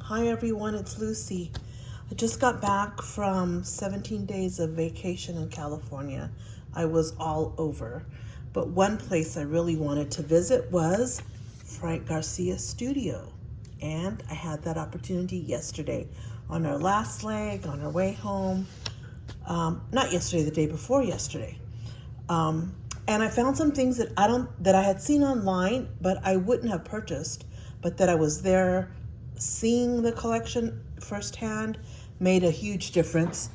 Hi everyone, it's Lucy. I just got back from 17 days of vacation in California. I was all over. But one place I really wanted to visit was Frank Garcia's studio. And I had that opportunity yesterday on our last leg, on our way home. Not yesterday, the day before yesterday. And I found some things that I had seen online, but I wouldn't have purchased, but that I was there seeing the collection firsthand made a huge difference,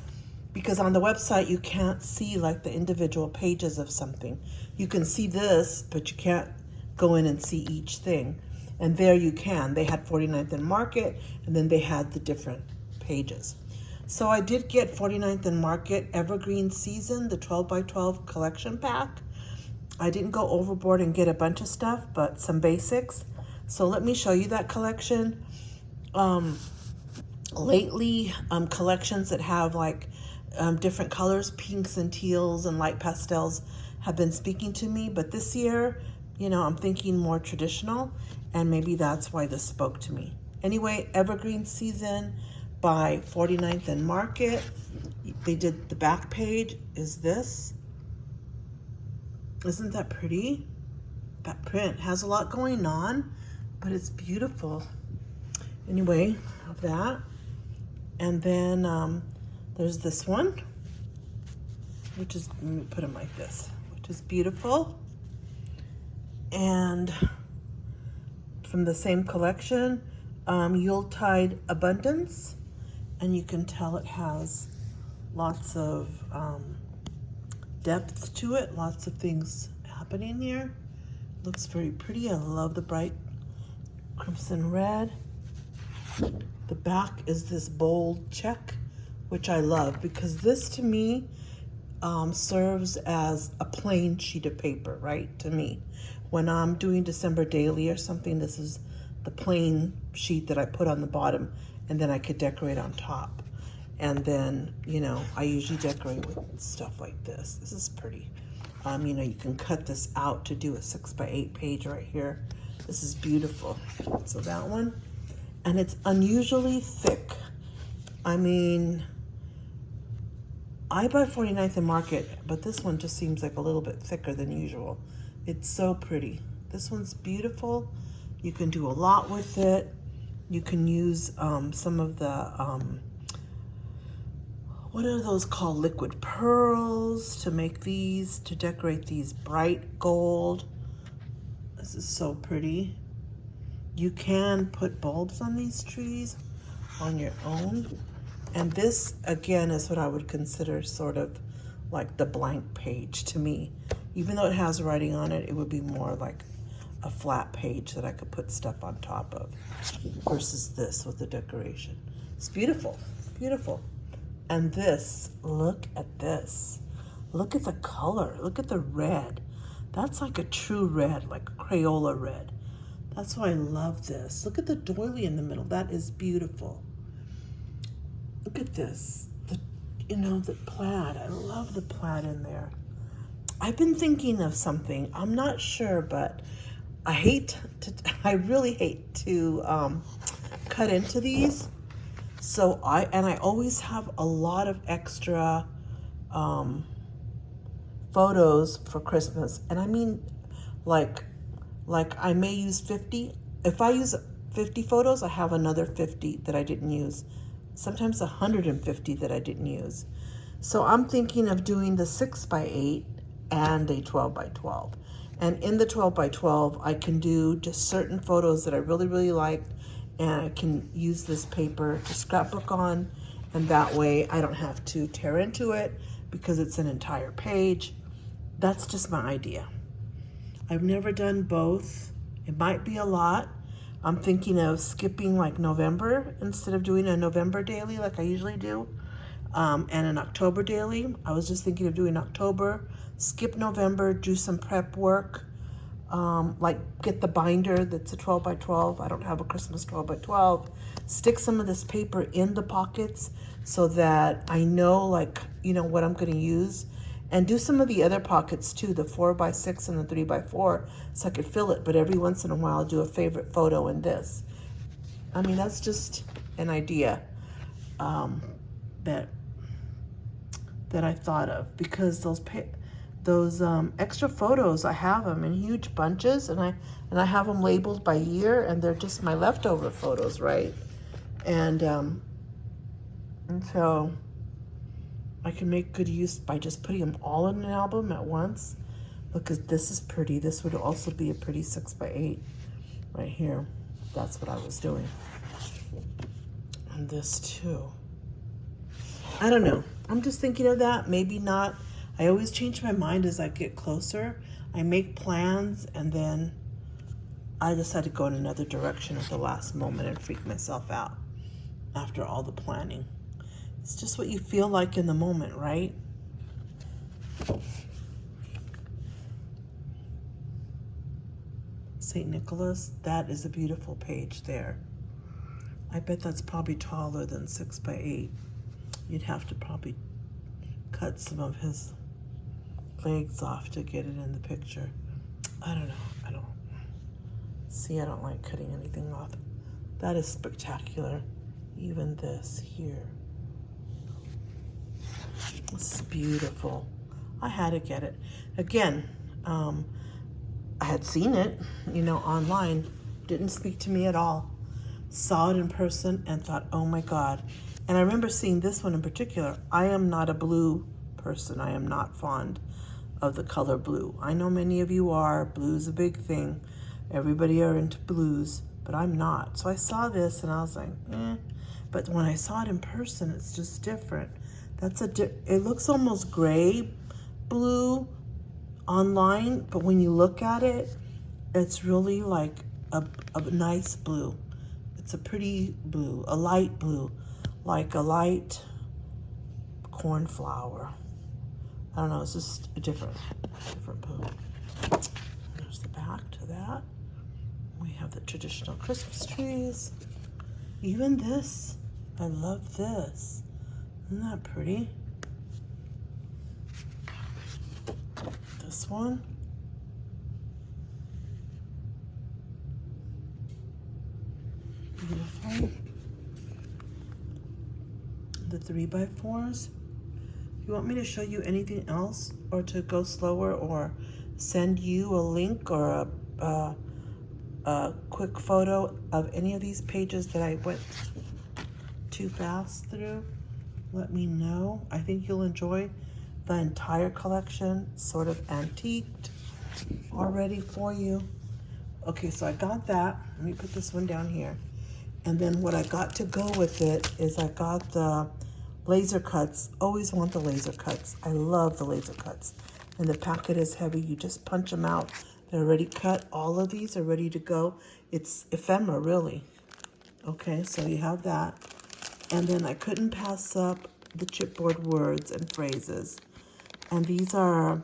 because on the website you can't see like the individual pages of something. You can see this, but you can't go in and see each thing. And there you can. They had 49th and Market, and then they had the different pages. So I did get 49th and Market Evergreen Season, the 12 by 12 collection pack. I didn't go overboard and get a bunch of stuff, but some basics. So let me show you that collection. Lately, collections that have like different colors, pinks and teals and light pastels, have been speaking to me. But this year, I'm thinking more traditional, and maybe that's why this spoke to me. Anyway, Evergreen Season by 49th and Market. They did the back page is this. Isn't that pretty? That print has a lot going on, but it's beautiful. Anyway, of that. And then there's this one, which is, let me put them like this, which is beautiful. And from the same collection, Yuletide Abundance. And you can tell it has lots of depth to it, lots of things happening here. Looks very pretty. I love the bright crimson red. The back is this bold check, which I love, because this to me serves as a plain sheet of paper, right? To me, when I'm doing December daily or something, this is the plain sheet that I put on the bottom, and then I could decorate on top. And then, I usually decorate with stuff like this. This is pretty. You can cut this out to do a 6 by 8 page right here. This is beautiful. So that one. And it's unusually thick. I buy 49th and Market, but this one just seems like a little bit thicker than usual. It's so pretty. This one's beautiful. You can do a lot with it. You can use some of the, what are those called? Liquid pearls to make these, to decorate these bright gold. This is so pretty. You can put bulbs on these trees on your own. And this, again, is what I would consider sort of like the blank page to me. Even though it has writing on it, it would be more like a flat page that I could put stuff on top of versus this with the decoration. It's beautiful, beautiful. And this, look at this. Look at the color, look at the red. That's like a true red, like a Crayola red. That's why I love this. Look at the doily in the middle. That is beautiful. Look at this. The plaid. I love the plaid in there. I've been thinking of something. I'm not sure, but I really hate to cut into these. So I always have a lot of extra photos for Christmas. And I mean, like I may use 50. If I use 50 photos, I have another 50 that I didn't use. Sometimes 150 that I didn't use. So I'm thinking of doing the 6 by 8 and a 12 by 12. And in the 12 by 12, I can do just certain photos that I really, really liked, and I can use this paper to scrapbook on, and that way I don't have to tear into it because it's an entire page. That's just my idea. I've never done both. It might be a lot. I'm thinking of skipping like November instead of doing a November daily like I usually do, and an October daily. I was just thinking of doing October, skip November, do some prep work, like get the binder that's a 12 by 12. I don't have a Christmas 12 by 12. Stick some of this paper in the pockets so that I know what I'm going to use. And do some of the other pockets too, the 4 by 6 and the 3 by 4, so I could fill it. But every once in a while, do a favorite photo in this. I mean, that's just an idea that I thought of, because those extra photos, I have them in huge bunches, and I have them labeled by year, and they're just my leftover photos, right? And so I can make good use by just putting them all in an album at once. Look, this is pretty. This would also be a pretty 6x8 right here. That's what I was doing. And this too. I don't know. I'm just thinking of that. Maybe not. I always change my mind as I get closer. I make plans, and then I decide to go in another direction at the last moment and freak myself out after all the planning. It's just what you feel like in the moment, right? St. Nicholas, that is a beautiful page there. I bet that's probably taller than 6x8. You'd have to probably cut some of his legs off to get it in the picture. I don't know. I don't like cutting anything off. That is spectacular. Even this here. This is beautiful. I had to get it. Again, I had seen it, online. Didn't speak to me at all. Saw it in person and thought, oh my God. And I remember seeing this one in particular. I am not a blue person. I am not fond of the color blue. I know many of you are. Blue's a big thing. Everybody are into blues, but I'm not. So I saw this and I was like, eh. But when I saw it in person, it's just different. It looks almost gray blue online, but when you look at it, it's really like a nice blue. It's a pretty blue, a light blue, like a light cornflower. I don't know, it's just a different blue. There's the back to that. We have the traditional Christmas trees. Even this, I love this. Isn't that pretty? This one. Beautiful. The 3x4s. You want me to show you anything else, or to go slower, or send you a link or a quick photo of any of these pages that I went too fast through? Let me know. I think you'll enjoy the entire collection, sort of antiqued already for you. Okay, so I got that. Let me put this one down here. And then what I got to go with it is I got the laser cuts. Always want the laser cuts. I love the laser cuts. And the packet is heavy. You just punch them out. They're already cut. All of these are ready to go. It's ephemera, really. Okay, so you have that. And then I couldn't pass up the chipboard words and phrases. And these are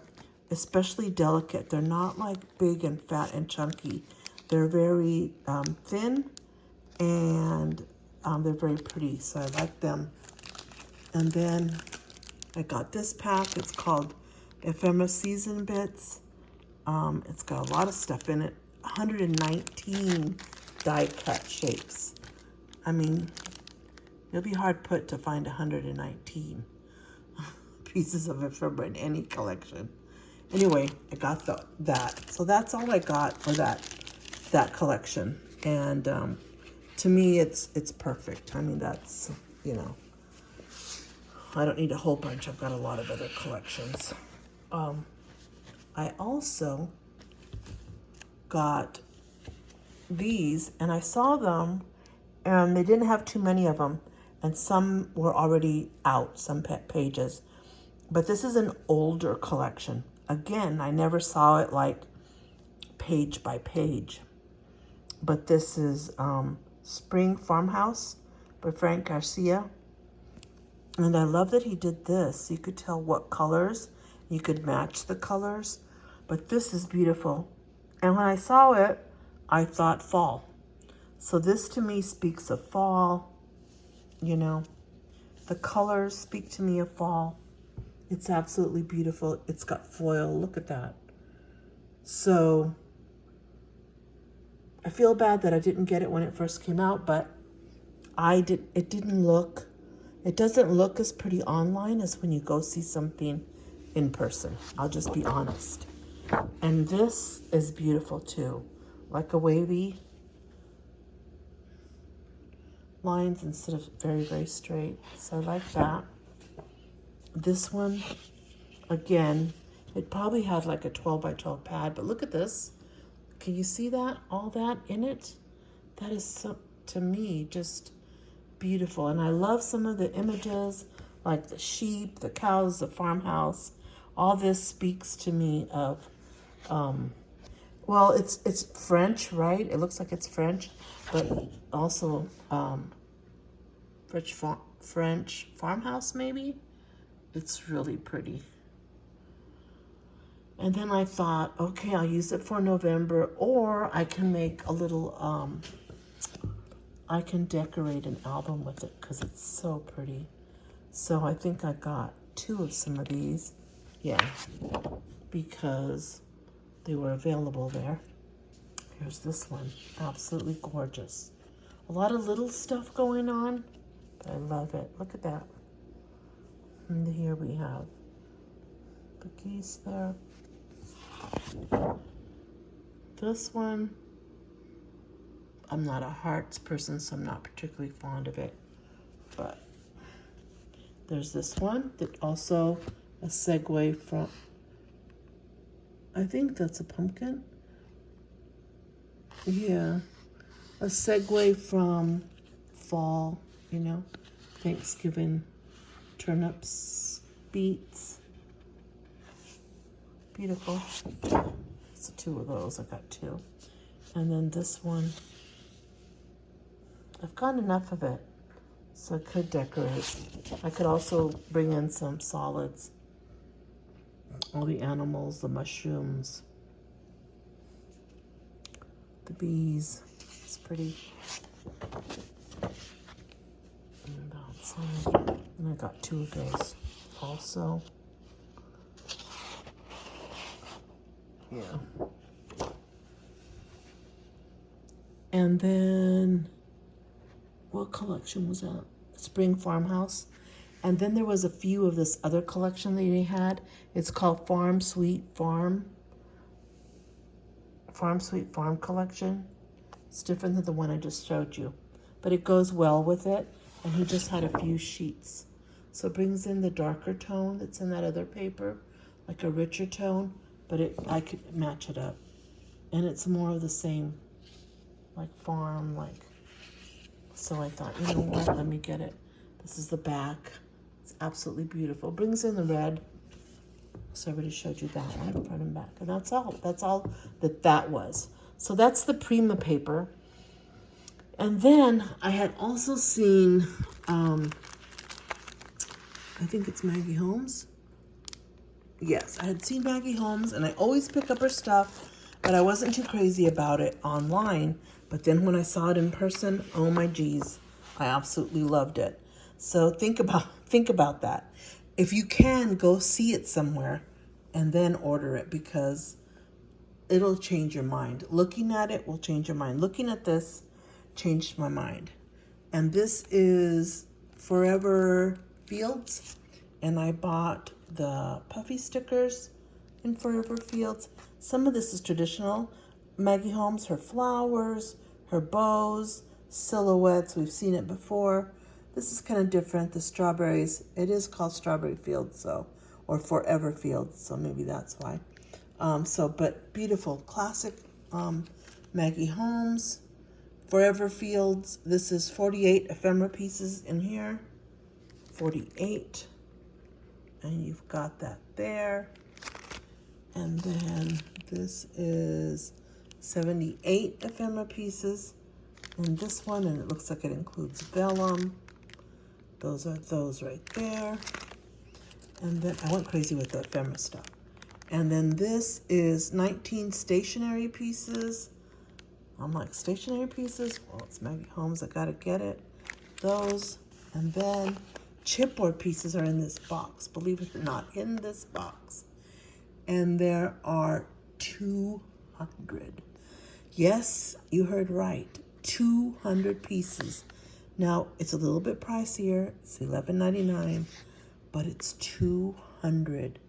especially delicate. They're not like big and fat and chunky. They're very thin, and they're very pretty, so I like them. And then I got this pack. It's called Ephemera Season Bits. It's got a lot of stuff in it. 119 die cut shapes. I mean, you'll be hard put to find 119 pieces of ephemera in any collection. Anyway, I got that. So that's all I got for that collection. And to me, it's perfect. I mean, that's, I don't need a whole bunch. I've got a lot of other collections. I also got these, and I saw them, and they didn't have too many of them, and some were already out, some pages. But this is an older collection. Again, I never saw it like page by page. But this is Spring Farmhouse by Frank Garcia. And I love that he did this. You could tell what colors. You could match the colors. But this is beautiful. And when I saw it, I thought fall. So this to me speaks of fall. The colors speak to me of fall. It's absolutely beautiful. It's got foil. Look at that. So I feel bad that I didn't get it when it first came out, but it doesn't look as pretty online as when you go see something in person. I'll just be honest. And this is beautiful too. Like a wavy lines instead of very, very straight. So I like that. This one, again, it probably had like a 12 by 12 pad, but look at this. Can you see that? All that in it? That is, so, to me, just beautiful. And I love some of the images, like the sheep, the cows, the farmhouse. All this speaks to me of, well, it's French, right? It looks like it's French, but also French farmhouse, maybe? It's really pretty. And then I thought, okay, I'll use it for November, or I can make a little, I can decorate an album with it because it's so pretty. So I think I got 2 of some of these. Yeah, because they were available there. Here's this one, absolutely gorgeous. A lot of little stuff going on, but I love it. Look at that. And here we have the geese there. This one, I'm not a hearts person, so I'm not particularly fond of it. But there's this one that also a segue from, I think that's a pumpkin. Yeah, a segue from fall, you know, Thanksgiving, turnips, beets. Beautiful. So 2 of those, I got 2. And then this one, I've got enough of it, so I could decorate. I could also bring in some solids. All the animals, the mushrooms, the bees. It's pretty. And outside. And I got 2 of those also. Yeah. And then, what collection was that? Spring Farmhouse. And then there was a few of this other collection that they had. It's called Farm Sweet Farm Collection. It's different than the one I just showed you, but it goes well with it. And he just had a few sheets. So it brings in the darker tone that's in that other paper, like a richer tone, but I could match it up. And it's more of the same, like farm, like, so I thought, you know what, let me get it. This is the back. It's absolutely beautiful. Brings in the red. So I already showed you that one, front and back. And that's all that was. So that's the Prima paper. And then I had also seen, I think it's Maggie Holmes. Yes, I had seen Maggie Holmes, and I always pick up her stuff, but I wasn't too crazy about it online. But then when I saw it in person, oh my geez, I absolutely loved it. So think about that. If you can, go see it somewhere and then order it, because it'll change your mind. Looking at it will change your mind. Looking at this changed my mind. And this is Forever Fields, and I bought the puffy stickers in Forever Fields. Some of this is traditional. Maggie Holmes, her flowers, her bows, silhouettes. We've seen it before. This is kind of different. The strawberries, it is called Strawberry Fields, so, or Forever Fields, so maybe that's why. But beautiful, classic Maggie Holmes, Forever Fields. This is 48 ephemera pieces in here. 48. And you've got that there. And then this is 78 ephemera pieces in this one, and it looks like it includes vellum. Those are those right there. And then I went crazy with the ephemera stuff. And then this is 19 stationery pieces. I'm like, stationery pieces? Well, it's Maggie Holmes, I gotta get it. Those, and then chipboard pieces are in this box, believe it or not, in this box. And there are 200. Yes, you heard right, 200 pieces. Now, it's a little bit pricier. It's $11.99, but it's 200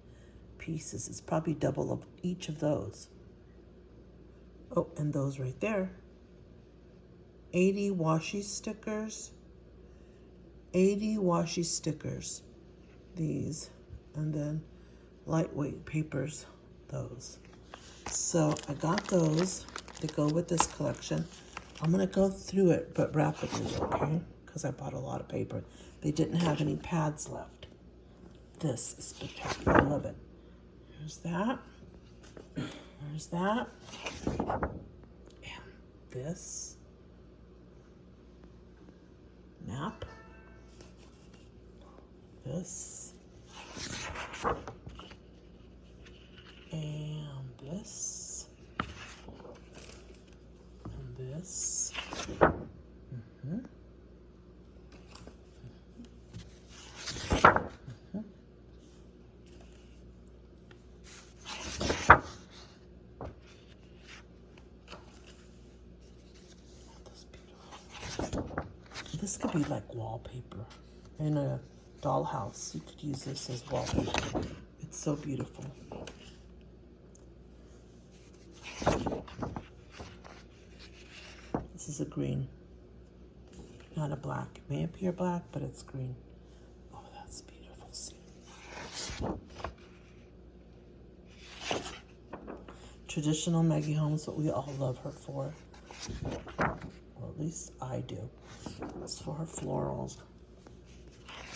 pieces. It's probably double of each of those. Oh, and those right there. 80 washi stickers. 80 washi stickers. These. And then lightweight papers, those. So I got those to go with this collection. I'm going to go through it, but rapidly, okay? Because I bought a lot of paper. They didn't have any pads left. This is spectacular. I love it. There's that. There's that. And this map. This. And this. And this. This could be like wallpaper in a dollhouse. You could use this as wallpaper. It's so beautiful. This is a green, not a black. It may appear black, but it's green. Oh, that's beautiful. See? Traditional Maggie Holmes, what we all love her for. Or at least I do. It's for her florals.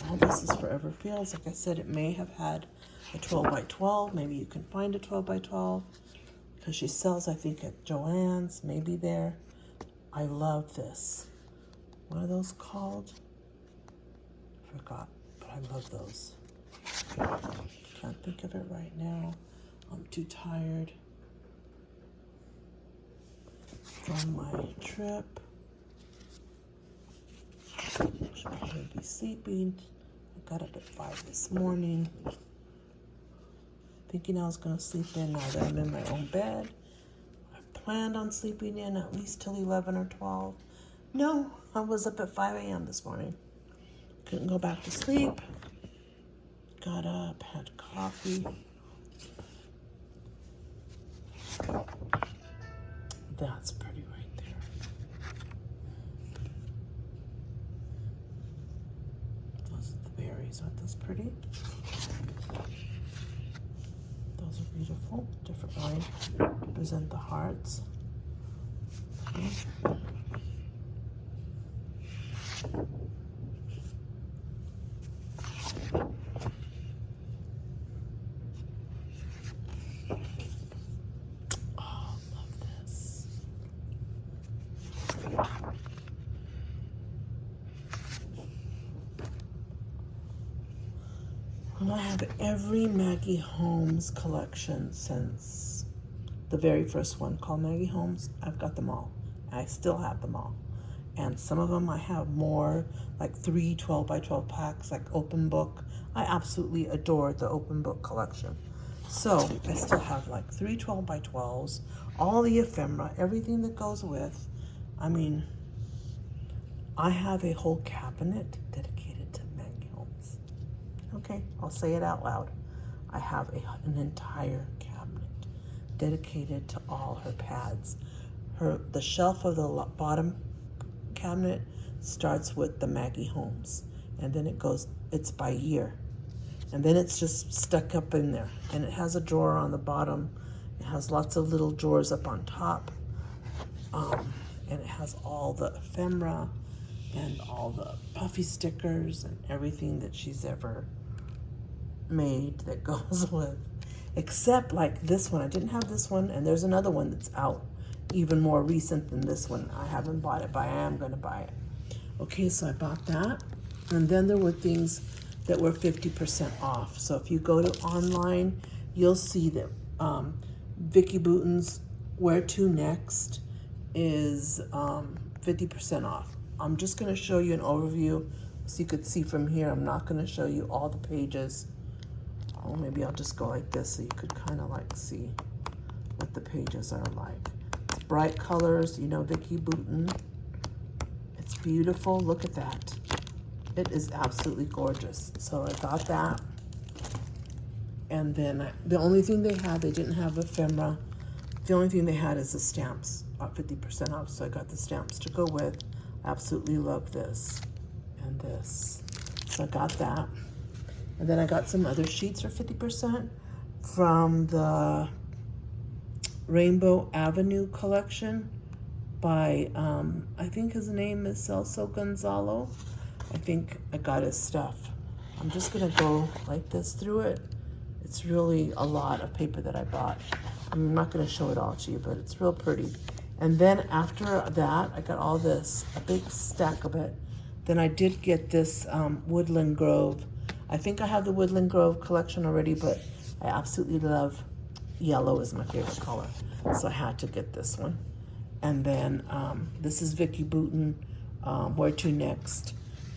All this is Forever Fields. Like I said, it may have had a 12 by 12. Maybe you can find a 12 by 12 because she sells, I think, at Joann's, maybe there. I love this. What are those called? Forgot, but I love those. Can't think of it right now. I'm too tired from my trip. Should probably be sleeping. I got up at 5 this morning, thinking I was going to sleep in. Now that I'm in my own bed, I planned on sleeping in at least till 11 or 12. No, I was up at 5 a.m. this morning. Couldn't go back to sleep. Got up, had coffee. That's pretty right there. Those are the berries. Aren't those pretty? Those are beautiful. Different lines represent the hearts. Okay. And I have every Maggie Holmes collection since the very first one called Maggie Holmes. I've got them all. I still have them all. And some of them I have more, like 3 12 by 12 packs, like open book. I absolutely adore the open book collection. So I still have like 3 12 by 12s, all the ephemera, everything that goes with. I mean, I have a whole cabinet dedicated to Maggie Holmes. Okay, I'll say it out loud. I have an entire cabinet dedicated to all her pads. The shelf of the bottom cabinet starts with the Maggie Holmes, and then it's by year, and then it's just stuck up in there, and it has a drawer on the bottom. It has lots of little drawers up on top, and it has all the ephemera and all the puffy stickers and everything that she's ever made that goes with, except like this one. I didn't have this one, and there's another one that's out even more recent than this one. I haven't bought it, but I am going to buy it. Okay, so I bought that, and then there were things that were 50% off. So if you go to online, you'll see that Vicki Boutin's Where To Next is 50% off. I'm just going to show you an overview so you could see from here. I'm not going to show you all the pages. Oh, maybe I'll just go like this so you could kind of like see what the pages are like. It's bright colors, you know, Vicki Boutin. It's It's beautiful. Look at that. It is absolutely gorgeous. So I got that. And then the only thing they had, they didn't have ephemera. The only thing they had is the stamps, 50% off. So I got the stamps to go with. Absolutely love this and this. So I got that. And then I got some other sheets for 50% from the Rainbow Avenue collection by, I think his name is Celso Gonzalo. I think I got his stuff. I'm just gonna go like this through it. It's really a lot of paper that I bought. I'm not gonna show it all to you, but it's real pretty. And then after that, I got all this, a big stack of it. Then I did get this Woodland Grove. I think I have the Woodland Grove collection already, but I absolutely love, yellow is my favorite color. So I had to get this one. And then this is Vicky Boutin, Where to Next.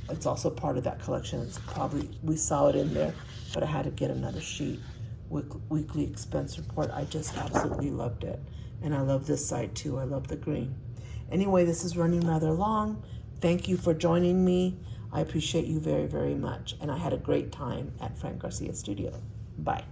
It's also part of that collection. It's probably, we saw it in there, but I had to get another sheet. Weekly expense report. I just absolutely loved it. And I love this side too. I love the green. Anyway, this is running rather long. Thank you for joining me. I appreciate you very, very much. And I had a great time at Frank Garcia Studio. Bye.